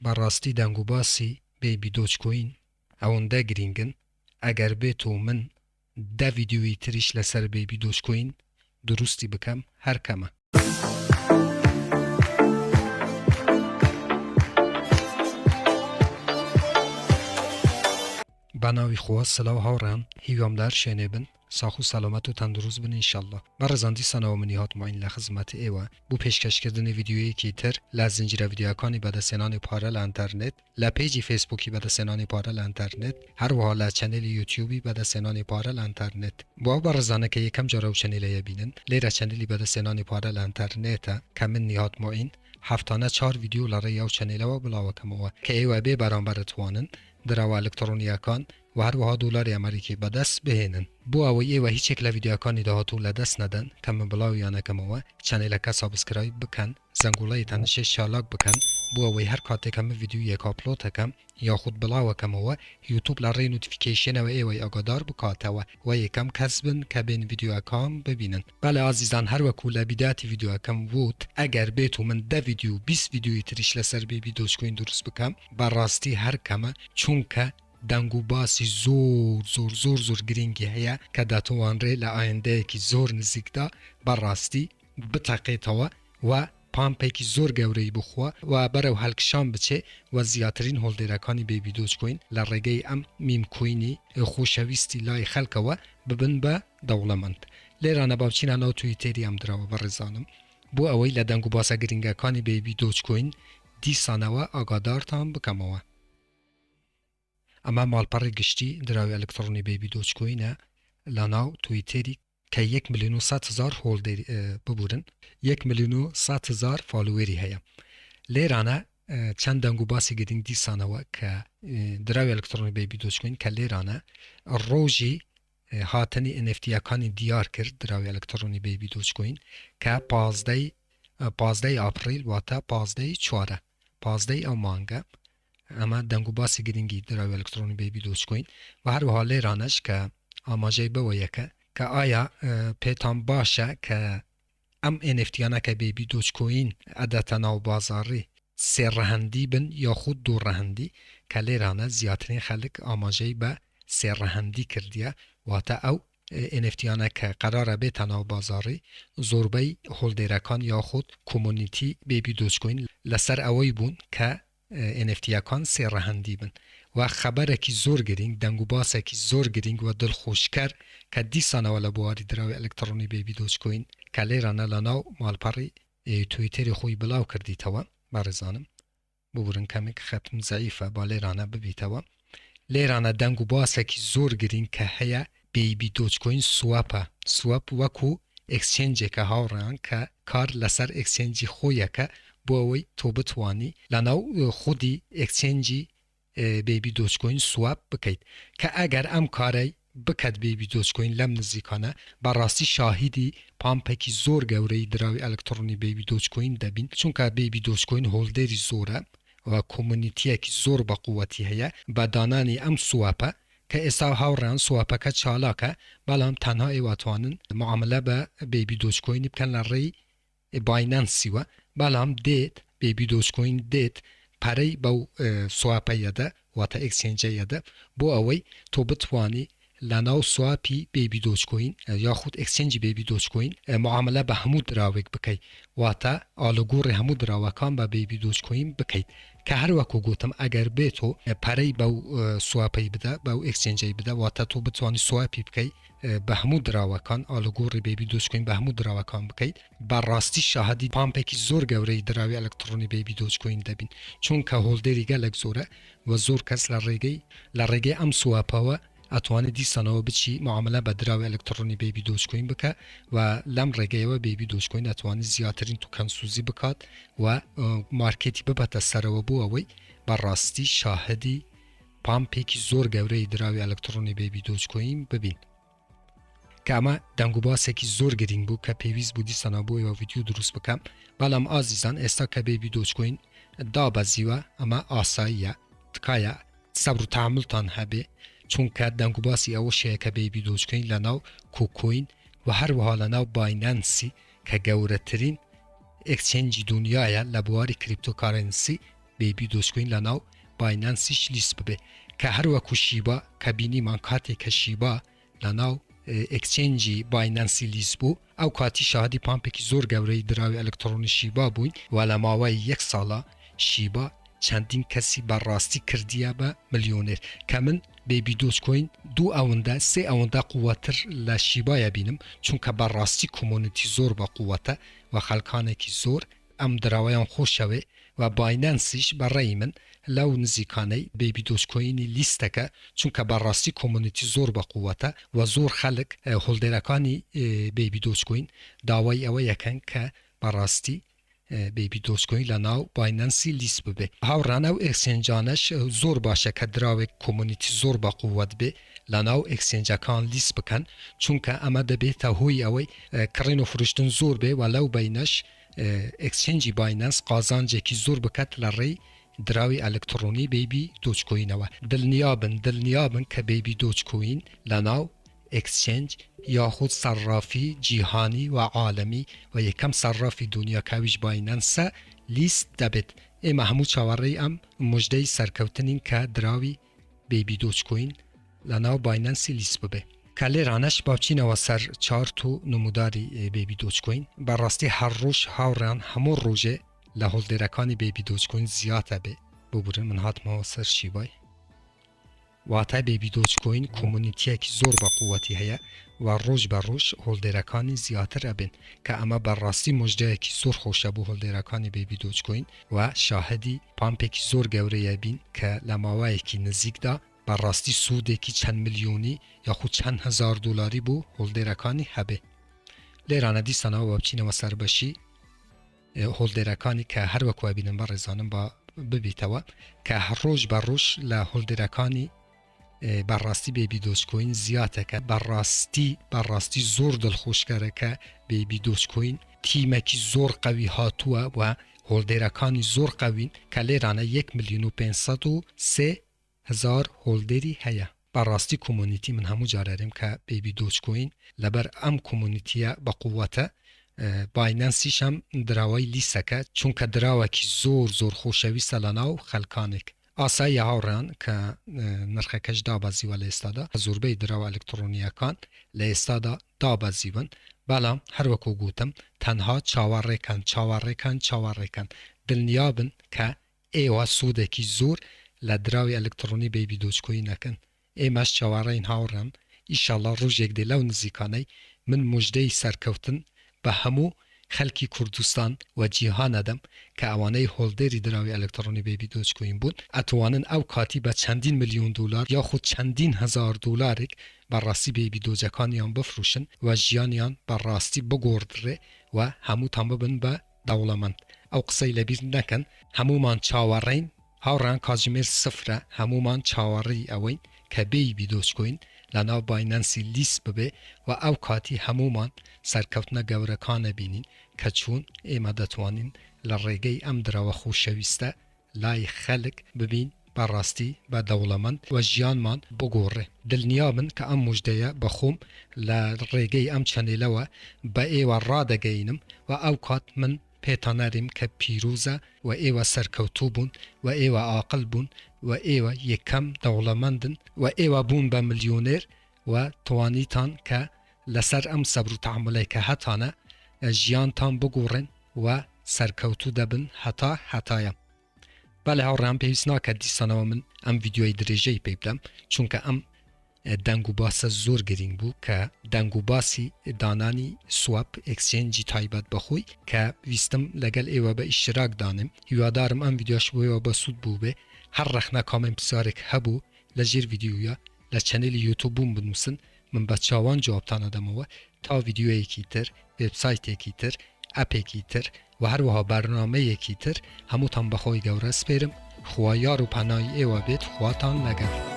بەڕاستی دەنگ و باسی بێبی دۆچکۆین ئەوەندە گرینگن ئەگەر بێت و من 10 ڤیدیۆی تریش لەسەر بێبی دۆچکۆین دروستی بکەم هەر کەمە. بەناوی خوا سلااو هاوڕێن هیوامدار شوێنێ بن ساخ و سەلامەت و تەندروست بن ئینشەڵڵا. بەڕێزان دیسانەوە منی هاتماین لە خزمەتی ئێوە بۆ پێشکەشکردنی ڤیدیۆیەکی تر لە زنجیرە ڤیدیۆکانی بەدەستێنانی پارە لە ئینتەرنێت، لە پێیجی فێسبووکی بەدەستێنانی پارە لە ئینتەرنێت، هەروەها لە چەنێلی یوتیوبی بەدەستێنانی پارە لە ئینتەرنێت. بۆ ئەو بەڕێزانەکە یەکەم جارە و چەنێلەیە بینن، لێرە چەنێلی بەدەستێنانی پارە لە ئینتەرنێتە کە من هاتماین هەفتانە 4 ڤیدیۆ لە ڕێی ئەو چەنێلەوە بڵاوەکەمەوە کە ئێوە بێ بەرامبەرتوانن دراوە ئەلکترۆنیەکان و هەروەها دۆلاری ئەمریکی بەدەست بهێنن. بۆ ئەوەی ئێوە هیچێک لە ڤیدیۆکانی داهاتوو لە دەست نەدەن کە من بڵاویانەکەمەوە چەنێلەکە سابسکرایب بکەن، زەنگوڵەیەتان شێش چالاک بکەن بۆ ئەوەی هەر کاتێکە من ڤیدیۆیەک ئاپلۆد دەکەم یاخود بڵاوەکەمەوە یوتوب لە ڕێی نوتیفیکیشنەوە ئێوەی ئاگادار بکاتەوە و یەکەم کەس بن کە بین ڤیدیۆکان ببینن. بەڵێ ئازیزان هەروەکو لە بیداتی ڤیدیۆکەم وت ئەگەر بێت و من 10 ڤیدیۆ 20 ڤیدیۆی تریش لەسەر بێبی دۆچکۆین دروست بکەم بەڕاستی هەر کەمە چونکە دەنگ و باسی زۆر گرنگی هەیە کە دەتوانرێت لە ئایندەیەکی زۆر نزیکدا بەڕاستی بتەقێتەوە و پامپێکی زۆر گەورەی بخوا و بەرەو هەڵکشان بچێ و زیاترین هۆڵدێرەکانی بێبی دۆچکۆین لە ڕێگەی ئەم میمکوینی خۆشەویستی لای خەڵکەوە ببن بە دەوڵەمەند. لێرانە باوچینە ناو تویتێری ئەم درەوە بەڕێزانم بۆ ئەوەی لە دەنگ و باسە گرنگەکانی بێبی دۆچکۆین دیسانەوە ئاگادارتان بکەمەوە. ئەمە ماڵپەڕی گشتی دراوی ئەلکترۆنی بێبی دۆچکۆینە لە ناو تویتێری کە 1,100,000 هۆڵدێری ببورن 1,100,000 فالوێری هەیە. لێرانە چەند دەنگ و باسی گرنگ دیسانەوە کە دراوی ئەلکترۆنی بێبی دۆچکۆین کە لێرانە ڕۆژی هاتنی NFTیەکانی دیار کرد دراوی ئەلکترۆنی بێبی دۆچکۆین کە 15 ئاپریل واتە 15 ئەو مانگە. ئەمە دەنگ و باسی گرنگی دراوی ئەلکترۆنی بێبی دۆچکۆین و هەروەها لێرانەش کە ئاماژەی بەوەیەکە کە ئایا پێتان باشە کە ئەم NFTیانە کە بێبی دۆچکۆین ئەدەتە ناو بازاڕی سێڕەهەندی بن یاخود دووڕەهەندی کە لێرانە زیاترین خەڵک ئاماژەی بە سێڕەهەندی کردیە واتە ئەو NFTیانە کە قەرارە بێتە ناو بازاڕی زۆربەی هۆڵدێرەکان یاخود کۆمونیتی بێبی دۆچکۆین لەسەر ئەوەی بوون کە NFTیەکان سێڕەهەندی بن و خەبەرێکی زۆر گرنگ دەنگ و باسێکی زۆر گرنگ و دڵخۆشکەر کە دیسانەوە لە بواری دراوی ئەلکترۆنی بێبی دۆچکۆین کە لێرانە لە ناو ماڵپەڕی تویتەری خۆی بڵاو کردیتەوە. بەڕێزانم ببورن کەمێک خەتم زەعیفە با لێرانە ببیتەوە. لێرانە دەنگ و باسێکی زۆر گرنگ کە هەیە بێبی دۆچکۆین سووەپ وەکو ئەکسچێنجێکە هاوڕێیان کە کار لەسەر ئەکسچێنجی خۆیەکە بۆ ئەوەی تۆ بتوانی لەناو خودی ئەکسچێنجی بێبی دۆچکۆین سوواب بکەیت کە ئەگەر ئەم کارەی بکەت بێبی دۆچکۆین لەم نزیکانە بەڕاستی شاهیدی پامپێکی زۆر گەورەی دراوی ئەلکترۆنی بێبی دۆچکۆین دەبین چونکە بێبی دۆچکۆین هۆڵدێری زۆرە و کۆمونیتیەکی زۆر بەقووەتی هەیە بە دانانی ئەم سوواپە کە ئێستا هاوڕێیان سوواپەکە چالاکە بەڵام تەنها ئێواتوانن معاملە بە بێبی دۆچکۆینی بکەن لە ڕێی باینانسیوە بەڵام دێت بێبی دۆچکۆین دێت پارەی بەو سواپەیەدە واتە ئەکسچێنجەیەدە بۆ ئەوەی تۆ بتوانی لە ناو سواپی بێبی دۆچکۆین یاخود ئەکسچێنجی بێبی دۆچکۆین معاملە بە هەموو دراوێک بکەیت واتە ئالوگۆڕی هەموو دراوەکان بە بێبی دۆچکۆین بکەیت کە هەروەکو گوتم ئەگەر بێت و پارەی بەو سواپەی بدە بەو ئەکسچێنجەی بدە واتە تۆ بتوانی سواپی بکەیت بە هەموو دراوەکان ئالوگۆڕی بێبی دۆچکۆین بە هەموو دراوەکان بکەیت بەڕاستی شاهدی پامپێکی زۆر گەورەی دراوی ئەلکترۆنی بێبی دۆچکۆین دەبین چونکە هۆڵدێری گەلێک زۆرە و زۆر کەس لە ڕێگەی ئەم سواپەوە ئەتوانێت دیسانەوە بچی معاملە بە دراوی ئەلکترۆنی بێبی دۆچکۆین بکە و لەم ڕێگەیەوە بێبی دۆچکۆین ئەتوانێت زیاترین توکەنسوزی بکات و مارکێتی ببەتە سەرەوە بۆ ئەوەی بەڕاستی شاهدی پامپێکی زۆر گەورەی دراوی ئەلکترۆنی بێبی دۆچکۆین ببین کە ئەمە دەنگ و باسێکی زۆر گرنگ بوو کە پێویست بوو دیسانەوە بۆ ئێوە ڤیدیۆ دروست بکەم بەڵام ئازیزان ئێستا کە بێبی دۆچکۆین دابەزیوە ئەمە ئاساییە تکایە سەبر و تەحموڵتان هەبێ چونکە دەنگ و باسی ئەوە شەیە کە بێبی دۆچکۆین لە ناو کوکۆین و هەروەها لە ناو باینانسی کە گەورەترین ئەکسچێنجی دنیاە لە بواری کریپتۆکارنسی بیبی دۆچکۆین لە ناو باینانسیش لیست ببێ کە هەر وەکو شیبا کە بینیمان کاتێک کە شیبا لە ناو ئەکسچێنجی باینانسی لیست بوو ئەو کاتی شاهدی پامپێکی زۆر گەورەی دراوی ئەلکترۆنی شیبا بووین و لە ماوەی 1 ساڵە شیبا چەندین کەسی بەڕاستی کردیە بە ملیۆنێر کە من بیبی دۆچکۆین 2 ئەوەندە 3 ئەوەندە قووەتر لە شیبایە بینم چونکە بەڕاستی کۆمۆنیتی زۆر بە قووەتە و خەڵکانێکی زۆر ئەم دراوەیان خۆشەوێ و باینانسیش بەڕێی من لەو نزیکانەی بیبی دۆچکۆینی لیستەکە چونکە بەڕاستی کۆمۆنیتی زۆر بە قووەتە و زۆر خەڵک هۆڵدێرەکانی بیبی دۆچکۆین داوای ئەوە یەکەن کە بەڕاستی بیبی دۆچکۆین لە ناو باینانسی لیست ببێ هاوڕانە و ئەکسچێنجانەش زۆر باشە کە دراوێک کۆمۆنیتی زۆر بە قووەت بێ لە ناو ئەکسچێنجەکان لیست بکەن چونکە ئەمە دەبێتە هۆی ئەوەی کڕین و فروشتن زۆر بێ و لەو بینەش ئەکسچێنجی باینانس قازانجێکی زۆر بکات لە ڕێی دراوی ئەلکترۆنی بیبی دۆچکۆینەوە دڵنیابن کە بیبی دۆچکۆین لە ناو ئەکسچێنج یاخود سەرافی جیهانی و عالەمی و یەکەم سەرافی دنیا کاویش باینانسە لیست دەبێت ئێمە هەموو چاوەڕێی ئەم موژدەی سەرکەوتنین کە دراوی بیبی دۆچکۆین لە ناو باینانسی لیست ببێ کە لێرانەش باوچینەوە سەر چارت و نموداری بیبی دۆچکۆین بەڕاستی هەر ڕۆژ هاوڕێیان هەموو ڕۆژێ لە هۆڵدێرەکانی بیبی دۆچکۆین زیاتە بێ ببورن من هاتمەوە سەر شیبای واتای بیبی دۆچکۆین کۆمۆنیتیەکی زۆر بە قووەتی هەیە و ڕۆژ بە ڕۆژ هۆڵدێرەکانی زیاتر ئەبن کە ئەمە بەڕاستی مژدەیەکی زۆر خۆشە بوو هۆڵدێرەکانی بیبی دۆچکۆین و شاهدی پامپێکی زۆر گەورەیە بین کە لە ماوەیەکی نزیکدا بەڕاستی سوودێکی چەند ملیۆنی یاخود چەند هزار دۆلاری بوو هۆڵدێرەکانی هەبێ لێرانە دیسانەوە بچینەوە سەربەشی هۆڵدێرەکانی کە هەر وەکوە بینم بە ڕێزانم بە ببیتەوە کە هەر ڕۆژ بە ڕۆژ لە هۆڵدێرەکانی بەڕاستی بیبی دۆچکۆین زیاتەکە بەڕاستی زۆر دڵخۆشکارەکە بیبی دۆچکۆین تیمێکی زۆر قەوی هاتووە و هۆڵدێرەکانی زۆر قەوین کە لێرانە 1,503,000 هۆڵدێری هەیە بەڕاستی کۆمۆنیتی من هەموو جارارم کە بیبی دۆچکۆین لەبەر ئەم کۆمۆنیتیە بە قووەتە باینانسیشم دراوای لیسەکە چونکە دراوەکی زۆر خۆشەویستە لە ناو خەڵکانێک ئاسایی هاوڕێیان کە نرخەکەش دابەزیوە لە ئێستادا زۆربەی دراوە ئەلکترۆنیەکان لە ئێستادا دابەزیون بەڵام هەروەکو گوتم تەنها چاوەڕێکان دڵنیابن کە ئێوە سوودێکی زۆر لە دراوی ئەلکترۆنی بیبی دۆچکۆین نەکەن ئێمەش چاوەڕێین هاوڕێن ئیشەڵڵا ڕۆژێک دێ لەو نزیکانەی من موژدەی سەرکەوتن بە هەموو خەلکی کوردستان و جیهان ئەدەم کە ئەوانەی هۆڵدێری دراوی ئەلکترۆنی بیبی دۆچکۆین بوون ئەتوانن ئەو کاتی بە چەندین ملیۆن دلار یاخود چەندین هزار دلارێک بەڕاستی بیبی دۆچەکانیان بفروشن و ژیانیان بەڕاستی بگۆڕدرێ و هەمووتان ببن بە دەوڵەمەند ئەو قسەی لەبیر نەکەن هەمومان چاوەڕێین هاوڕان کاتژمێر سفرە هەمومان چاوەڕێی ئەوەین کە بیبی دۆچکۆین لە ناو باینانسی لیست ببێ و ئەو کاتی هەمومان سەرکەوتنە گەورەکانە بینین کە چوون ئێمە دەتوانین لە ڕێگەی ئەم دراوە خۆشەویستە لای خەڵک ببین بەڕاستی بە دەوڵەمەند و ژیانمان بگۆڕێ دڵنیابن کە ئەم موژدەیە بەخۆم لە ڕێگەی ئەم چەنێلەوە بە ئێوە ڕادەگەینم و ئەو کات من پێتانەریم کە پیرۆزە و ئێوە سەرکەوتوو بوون و ئێوە عاقل بوون و ئێوە یەکەم دەوڵەمەندن و ئێوە بوون بە ملیۆنێر و توانیتان کە لەسەر ئەم سەبر و تەحملەی کە هەتانە ژیانتان بگۆڕن و سەرکەوتوو دەبن هەتایە بەڵێ هاوڕێیان پێویست ناکات دیسانەوە من ئەم ڤیدیۆی درێژەی پێ بدەم چونکە ئەم دەنگ و باسە زۆر گرنگ بوو کە دەنگ و باسی دانانی سواب ئەکسچێنجی تایبەت بەخۆی کە ویستم لەگەل ئێوە بە ئیشتراک دانم هیوادارم ئەم ڤیدیۆش بۆیەوە بە سوود بوو بێ هەر ڕەخنە کامنت پرسیارێک هەبوو لە ژێر ڤیدیۆیە لە چەنێلی یوتیوب بووم بنووسن من بە چاوان جوابتان ئەدەمەوە تا ڤیدیۆیەکی تر وێبسایتێکی تر ئەپێکی تر و هەروەها بەرنامەیەکی تر هەمووتان بەخۆی گەورە سپێرم خوا یار و پەنای ئێوە بێت خواتان لەگەڵ